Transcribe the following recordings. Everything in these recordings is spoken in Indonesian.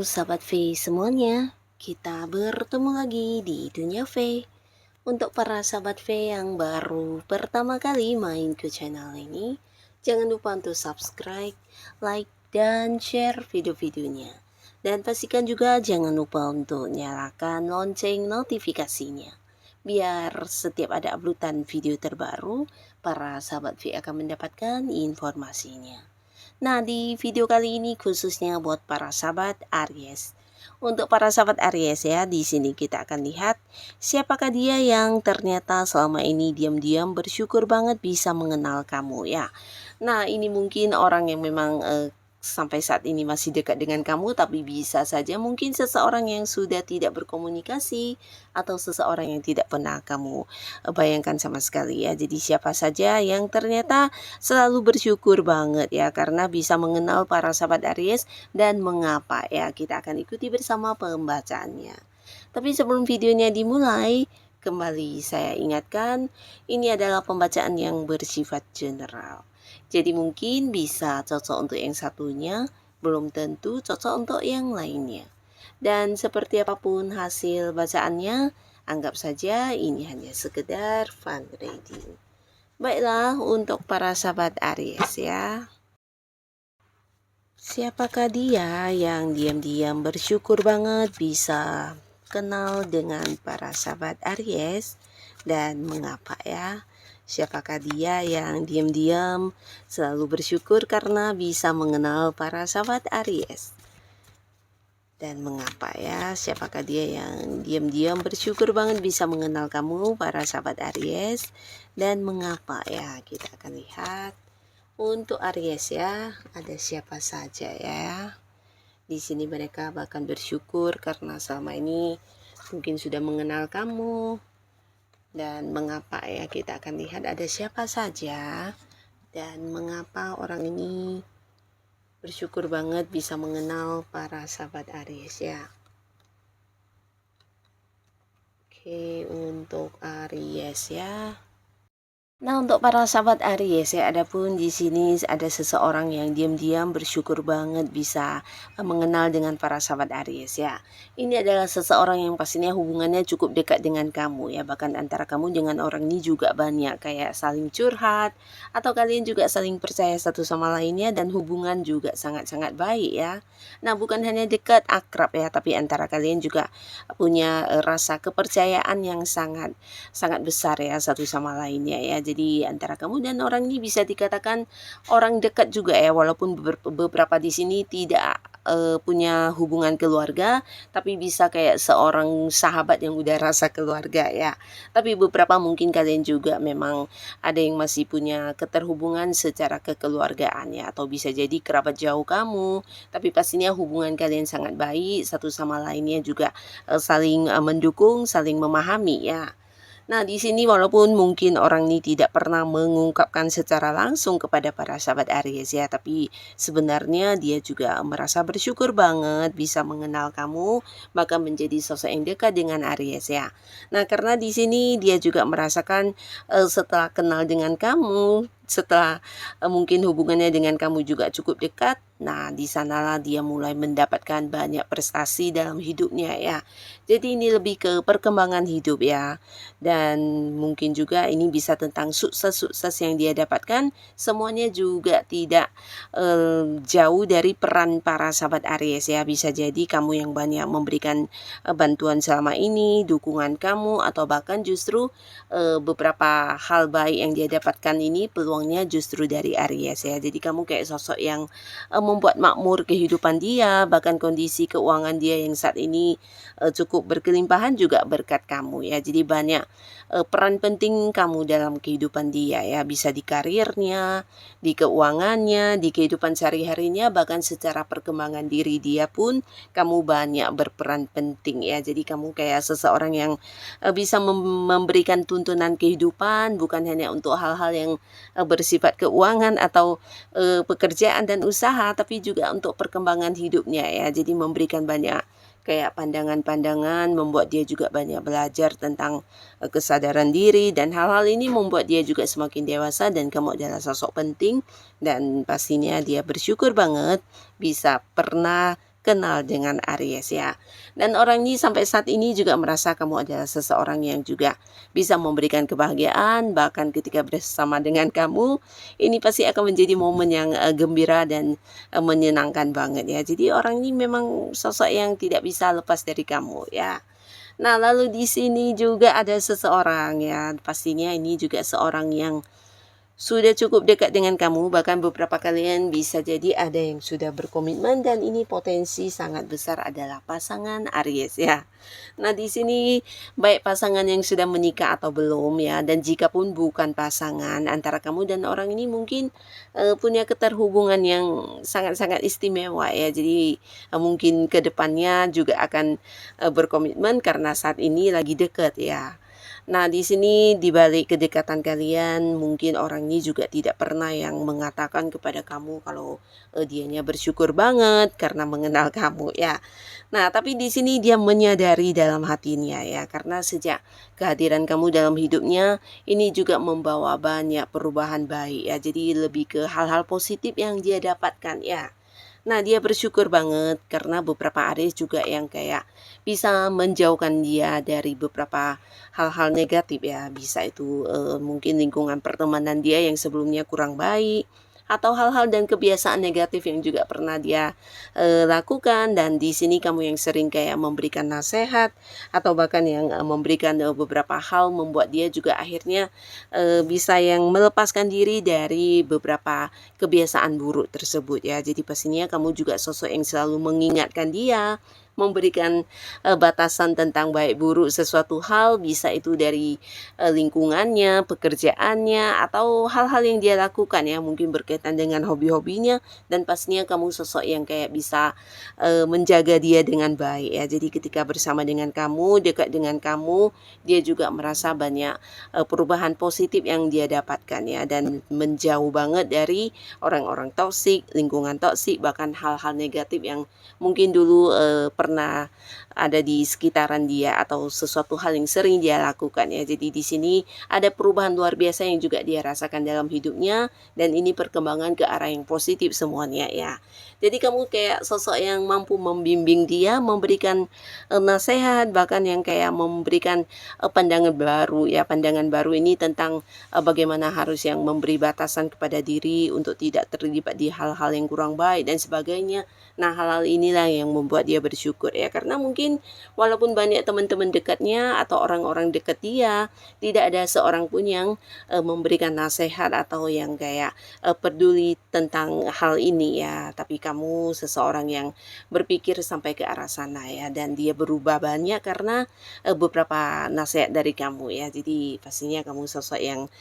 Sahabat V semuanya, kita bertemu lagi di Dunia V. Untuk para sahabat V yang baru pertama kali main ke channel ini, jangan lupa untuk subscribe, like, dan share video-videonya. Dan pastikan juga jangan lupa untuk nyalakan lonceng notifikasinya. Biar setiap ada uploadan video terbaru, para sahabat V akan mendapatkan informasinya. Nah, di video kali ini khususnya buat para sahabat Aries. Untuk para sahabat Aries ya, di sini kita akan lihat siapakah dia yang ternyata selama ini diam-diam bersyukur banget bisa mengenal kamu ya. Nah, ini mungkin orang yang memang sampai saat ini masih dekat dengan kamu, tapi bisa saja mungkin seseorang yang sudah tidak berkomunikasi atau seseorang yang tidak pernah kamu bayangkan sama sekali ya. Jadi siapa saja yang ternyata selalu bersyukur banget ya karena bisa mengenal para sahabat Aries dan mengapa ya. Kita akan ikuti bersama pembacaannya. Tapi sebelum videonya dimulai, kembali saya ingatkan, ini adalah pembacaan yang bersifat general. Jadi mungkin bisa cocok untuk yang satunya, belum tentu cocok untuk yang lainnya. Dan seperti apapun hasil bacaannya, anggap saja ini hanya sekedar fun reading. Baiklah, untuk para sahabat Aries ya. Siapakah dia yang diam-diam bersyukur banget bisa kenal dengan para sahabat Aries dan mengapa ya? Siapakah dia yang diam-diam selalu bersyukur karena bisa mengenal para sahabat Aries? Dan mengapa ya? Siapakah dia yang diam-diam bersyukur banget bisa mengenal kamu, para sahabat Aries? Dan mengapa ya? Kita akan lihat. Untuk Aries ya, ada siapa saja ya? Di sini mereka bahkan bersyukur karena selama ini mungkin sudah mengenal kamu. Dan mengapa ya, kita akan lihat ada siapa saja dan mengapa orang ini bersyukur banget bisa mengenal para sahabat Aries ya. Oke, untuk Aries ya. Nah, untuk para sahabat Aries ya, adapun di sini ada seseorang yang diam-diam bersyukur banget bisa mengenal dengan para sahabat Aries ya. Ini adalah seseorang yang pastinya hubungannya cukup dekat dengan kamu ya, bahkan antara kamu dengan orang ini juga banyak kayak saling curhat atau kalian juga saling percaya satu sama lainnya dan hubungan juga sangat-sangat baik ya. Nah, bukan hanya dekat akrab ya, tapi antara kalian juga punya rasa kepercayaan yang sangat besar ya satu sama lainnya ya. Jadi antara kamu dan orang ini bisa dikatakan orang dekat juga ya, walaupun beberapa di sini tidak punya hubungan keluarga, tapi bisa kayak seorang sahabat yang udah rasa keluarga ya. Tapi beberapa mungkin kalian juga memang ada yang masih punya keterhubungan secara kekeluargaan ya, atau bisa jadi kerabat jauh kamu, tapi pastinya hubungan kalian sangat baik, satu sama lainnya juga saling mendukung, saling memahami ya. Nah, di sini walaupun mungkin orang ini tidak pernah mengungkapkan secara langsung kepada para sahabat Aries ya, tapi sebenarnya dia juga merasa bersyukur banget bisa mengenal kamu, bahkan menjadi sosok yang dekat dengan Aries ya. Nah, karena di sini dia juga merasakan setelah kenal dengan kamu, setelah mungkin hubungannya dengan kamu juga cukup dekat, nah di sanalah dia mulai mendapatkan banyak prestasi dalam hidupnya ya. Jadi ini lebih ke perkembangan hidup ya. Dan mungkin juga ini bisa tentang sukses-sukses yang dia dapatkan, semuanya juga tidak jauh dari peran para sahabat Aries ya. Bisa jadi kamu yang banyak memberikan bantuan selama ini, dukungan kamu, atau bahkan justru beberapa hal baik yang dia dapatkan ini peluangnya justru dari Aries ya. Jadi kamu kayak sosok yang membuat makmur kehidupan dia, bahkan kondisi keuangan dia yang saat ini cukup berkelimpahan juga berkat kamu ya. Jadi banyak peran penting kamu dalam kehidupan dia ya, bisa di karirnya, di keuangannya, di kehidupan sehari-harinya, bahkan secara perkembangan diri dia pun kamu banyak berperan penting ya. Jadi kamu kayak seseorang yang bisa memberikan tuntunan kehidupan, bukan hanya untuk hal-hal yang bersifat keuangan atau pekerjaan dan usaha, tapi juga untuk perkembangan hidupnya ya. Jadi memberikan banyak kayak pandangan-pandangan, membuat dia juga banyak belajar tentang kesadaran diri, dan hal-hal ini membuat dia juga semakin dewasa dan kamu adalah sosok penting, dan pastinya dia bersyukur banget bisa pernah kenal dengan Aries ya. Dan orang ini sampai saat ini juga merasa kamu adalah seseorang yang juga bisa memberikan kebahagiaan, bahkan ketika bersama dengan kamu, ini pasti akan menjadi momen yang gembira dan menyenangkan banget ya. Jadi orang ini memang sosok yang tidak bisa lepas dari kamu ya. Nah, lalu di sini juga ada seseorang ya, pastinya ini juga seorang yang sudah cukup dekat dengan kamu, bahkan beberapa kalian bisa jadi ada yang sudah berkomitmen dan ini potensi sangat besar adalah pasangan Aries ya. Nah, di sini baik pasangan yang sudah menikah atau belum ya, dan jika pun bukan pasangan antara kamu dan orang ini mungkin punya keterhubungan yang sangat-sangat istimewa ya. Jadi mungkin kedepannya juga akan berkomitmen karena saat ini lagi dekat ya. Nah, di sini di balik kedekatan kalian, mungkin orang ini juga tidak pernah yang mengatakan kepada kamu kalau dianya bersyukur banget karena mengenal kamu ya. Nah, tapi di sini dia menyadari dalam hatinya ya, karena sejak kehadiran kamu dalam hidupnya ini juga membawa banyak perubahan baik ya. Jadi lebih ke hal-hal positif yang dia dapatkan ya. Nah, dia bersyukur banget karena beberapa Aries juga yang kayak bisa menjauhkan dia dari beberapa hal-hal negatif ya. Bisa itu mungkin lingkungan pertemanan dia yang sebelumnya kurang baik atau hal-hal dan kebiasaan negatif yang juga pernah dia lakukan, dan di sini kamu yang sering kayak memberikan nasihat atau bahkan yang memberikan beberapa hal membuat dia juga akhirnya bisa yang melepaskan diri dari beberapa kebiasaan buruk tersebut ya. Jadi pastinya kamu juga sosok yang selalu mengingatkan dia, memberikan batasan tentang baik buruk sesuatu hal, bisa itu dari lingkungannya, pekerjaannya, atau hal-hal yang dia lakukan ya, mungkin berkaitan dengan hobi-hobinya, dan pastinya kamu sosok yang kayak bisa menjaga dia dengan baik ya. Jadi ketika bersama dengan kamu, dekat dengan kamu, dia juga merasa banyak perubahan positif yang dia dapatkan ya, dan menjauh banget dari orang-orang toksik, lingkungan toksik, bahkan hal-hal negatif yang mungkin dulu pernah ada di sekitaran dia atau sesuatu hal yang sering dia lakukan ya. Jadi di sini ada perubahan luar biasa yang juga dia rasakan dalam hidupnya, dan ini perkembangan ke arah yang positif semuanya ya. Jadi kamu kayak sosok yang mampu membimbing dia, memberikan nasihat, bahkan yang kayak memberikan pandangan baru ya. Pandangan baru ini tentang bagaimana harus yang memberi batasan kepada diri untuk tidak terlibat di hal-hal yang kurang baik dan sebagainya. Nah, hal-hal inilah yang membuat dia bersyukur ya, karena mungkin walaupun banyak teman-teman dekatnya atau orang-orang dekat dia, tidak ada seorang pun yang memberikan nasihat atau yang kayak peduli tentang hal ini ya. Tapi kamu seseorang yang berpikir sampai ke arah sana ya, dan dia berubah banyak karena beberapa nasihat dari kamu ya. Jadi pastinya kamu sosok yang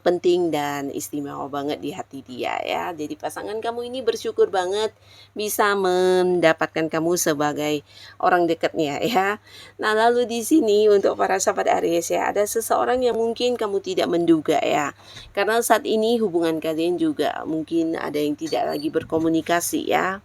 penting dan istimewa banget di hati dia ya. Jadi pasangan kamu ini bersyukur banget bisa mendapatkan kamu sebagai orang dekatnya ya. Nah, lalu di sini untuk para sahabat Aries ya, ada seseorang yang mungkin kamu tidak menduga ya. Karena saat ini hubungan kalian juga mungkin ada yang tidak lagi berkomunikasi ya.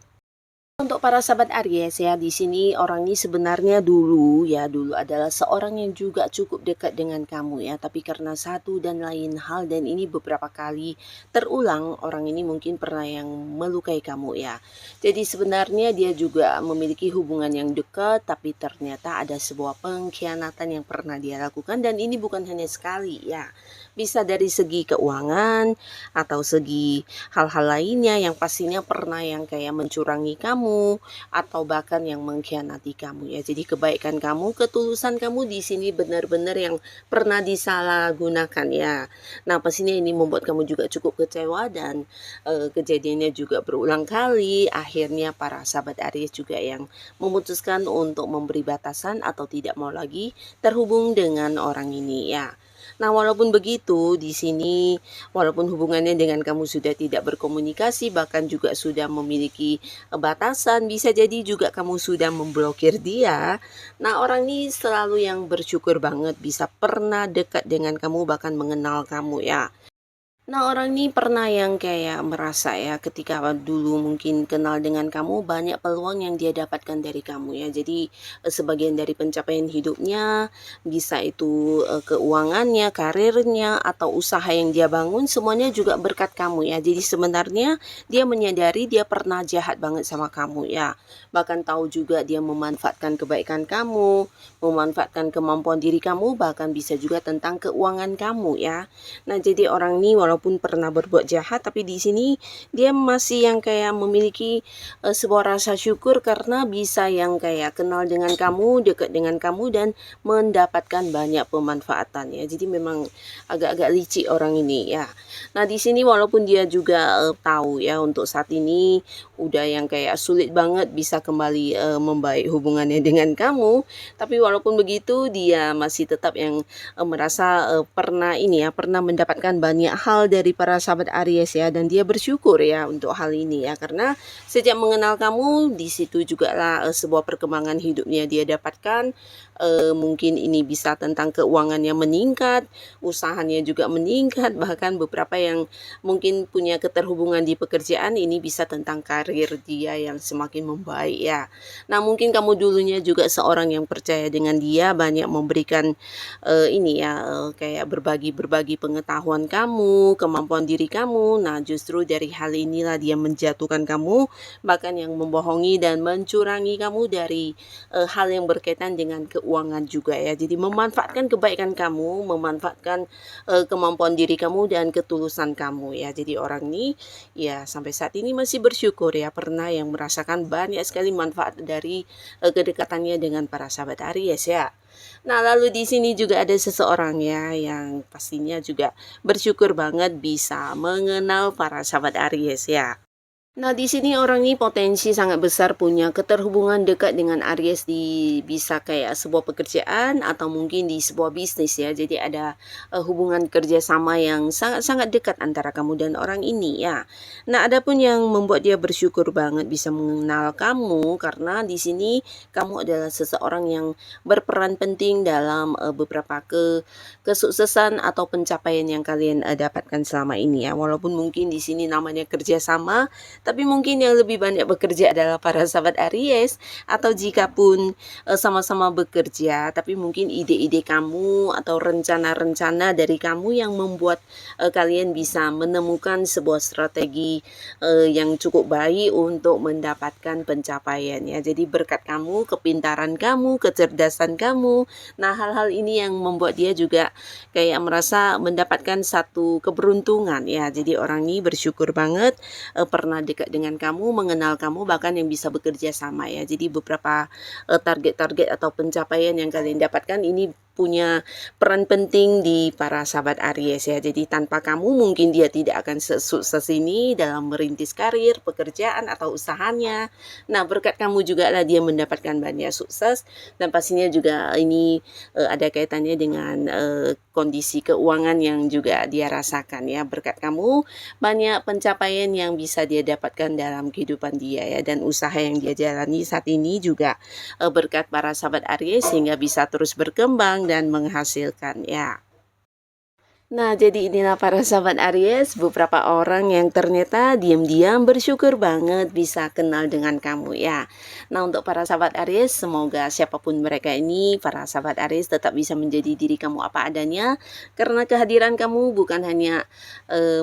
Untuk para sahabat Aries ya, di sini orang ini sebenarnya dulu adalah seorang yang juga cukup dekat dengan kamu ya, tapi karena satu dan lain hal, dan ini beberapa kali terulang, orang ini mungkin pernah yang melukai kamu ya. Jadi sebenarnya dia juga memiliki hubungan yang dekat, tapi ternyata ada sebuah pengkhianatan yang pernah dia lakukan, dan ini bukan hanya sekali ya. Bisa dari segi keuangan atau segi hal-hal lainnya yang pastinya pernah yang kayak mencurangi kamu atau bahkan yang mengkhianati kamu ya. Jadi kebaikan kamu, ketulusan kamu di sini benar-benar yang pernah disalahgunakan ya. Nah, pastinya ini membuat kamu juga cukup kecewa, dan kejadiannya juga berulang kali. Akhirnya para sahabat Aries juga yang memutuskan untuk memberi batasan atau tidak mau lagi terhubung dengan orang ini ya. Nah, walaupun begitu, di sini walaupun hubungannya dengan kamu sudah tidak berkomunikasi, bahkan juga sudah memiliki batasan, bisa jadi juga kamu sudah memblokir dia. Nah, orang ini selalu yang bersyukur banget bisa pernah dekat dengan kamu, bahkan mengenal kamu ya. Nah, orang ini pernah yang kayak merasa ya ketika dulu mungkin kenal dengan kamu banyak peluang yang dia dapatkan dari kamu ya. Jadi sebagian dari pencapaian hidupnya bisa itu keuangannya, karirnya atau usaha yang dia bangun semuanya juga berkat kamu ya. Jadi sebenarnya dia menyadari dia pernah jahat banget sama kamu ya. Bahkan tahu juga dia memanfaatkan kebaikan kamu, memanfaatkan kemampuan diri kamu, bahkan bisa juga tentang keuangan kamu ya. Nah, jadi orang ini walaupun pernah berbuat jahat, tapi di sini dia masih yang kayak memiliki sebuah rasa syukur karena bisa yang kayak kenal dengan kamu, dekat dengan kamu dan mendapatkan banyak pemanfaatan ya. Jadi memang agak-agak licik orang ini ya. Nah, di sini walaupun dia juga tahu ya untuk saat ini udah yang kayak sulit banget bisa kembali membaik hubungannya dengan kamu, tapi walaupun begitu dia masih tetap yang merasa pernah ini ya, pernah mendapatkan banyak hal dari para sahabat Aries ya dan dia bersyukur ya untuk hal ini ya karena sejak mengenal kamu di situ juga lah sebuah perkembangan hidupnya dia dapatkan. Mungkin ini bisa tentang keuangannya meningkat, usahanya juga meningkat, bahkan beberapa yang mungkin punya keterhubungan di pekerjaan ini bisa tentang karir dia yang semakin membaik ya. Nah, mungkin kamu dulunya juga seorang yang percaya dengan dia, banyak memberikan ini ya, kayak berbagi pengetahuan kamu, kemampuan diri kamu. Nah, justru dari hal inilah dia menjatuhkan kamu, bahkan yang membohongi dan mencurangi kamu dari hal yang berkaitan dengan keuangan juga ya. Jadi memanfaatkan kebaikan kamu, memanfaatkan kemampuan diri kamu dan ketulusan kamu ya. Jadi orang ini ya sampai saat ini masih bersyukur ya pernah yang merasakan banyak sekali manfaat dari kedekatannya dengan para sahabat Aries ya. Nah, lalu di sini juga ada seseorang ya yang pastinya juga bersyukur banget bisa mengenal para sahabat Aries ya. Nah, di sini orang ini potensi sangat besar punya keterhubungan dekat dengan Aries di bisa kayak sebuah pekerjaan atau mungkin di sebuah bisnis ya. Jadi ada hubungan kerjasama yang sangat-sangat dekat antara kamu dan orang ini ya. Nah, ada pun yang membuat dia bersyukur banget bisa mengenal kamu karena di sini kamu adalah seseorang yang berperan penting dalam beberapa kesuksesan atau pencapaian yang kalian dapatkan selama ini ya. Walaupun mungkin di sini namanya kerjasama, tapi mungkin yang lebih banyak bekerja adalah para sahabat Aries atau jika pun sama-sama bekerja, tapi mungkin ide-ide kamu atau rencana-rencana dari kamu yang membuat kalian bisa menemukan sebuah strategi yang cukup baik untuk mendapatkan pencapaian ya. Jadi berkat kamu, kepintaran kamu, kecerdasan kamu. Nah, hal-hal ini yang membuat dia juga kayak merasa mendapatkan satu keberuntungan ya. Jadi orang ini bersyukur banget pernah dekat dengan kamu, mengenal kamu, bahkan yang bisa bekerja sama ya. Jadi beberapa target-target atau pencapaian yang kalian dapatkan ini punya peran penting di para sahabat Aries ya. Jadi tanpa kamu mungkin dia tidak akan sesukses ini dalam merintis karir, pekerjaan atau usahanya. Nah, berkat kamu juga lah dia mendapatkan banyak sukses dan pastinya juga ini ada kaitannya dengan kondisi keuangan yang juga dia rasakan ya. Berkat kamu banyak pencapaian yang bisa dia dapatkan dalam kehidupan dia ya dan usaha yang dia jalani saat ini juga berkat para sahabat Aries sehingga bisa terus berkembang dan menghasilkan ya. Nah, jadi inilah para sahabat Aries, beberapa orang yang ternyata diam-diam bersyukur banget bisa kenal dengan kamu ya. Nah, untuk para sahabat Aries, semoga siapapun mereka ini, para sahabat Aries tetap bisa menjadi diri kamu apa adanya, karena kehadiran kamu bukan hanya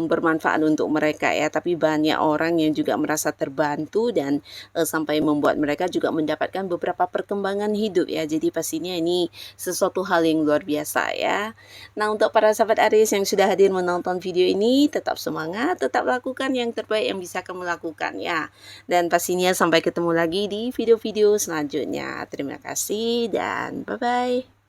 bermanfaat untuk mereka ya, tapi banyak orang yang juga merasa terbantu dan sampai membuat mereka juga mendapatkan beberapa perkembangan hidup ya. Jadi pastinya ini sesuatu hal yang luar biasa ya. Nah, untuk para sahabat Aries yang sudah hadir menonton video ini, tetap semangat, tetap lakukan yang terbaik yang bisa kamu lakukan ya. Dan pastinya sampai ketemu lagi di video-video selanjutnya. Terima kasih dan bye-bye.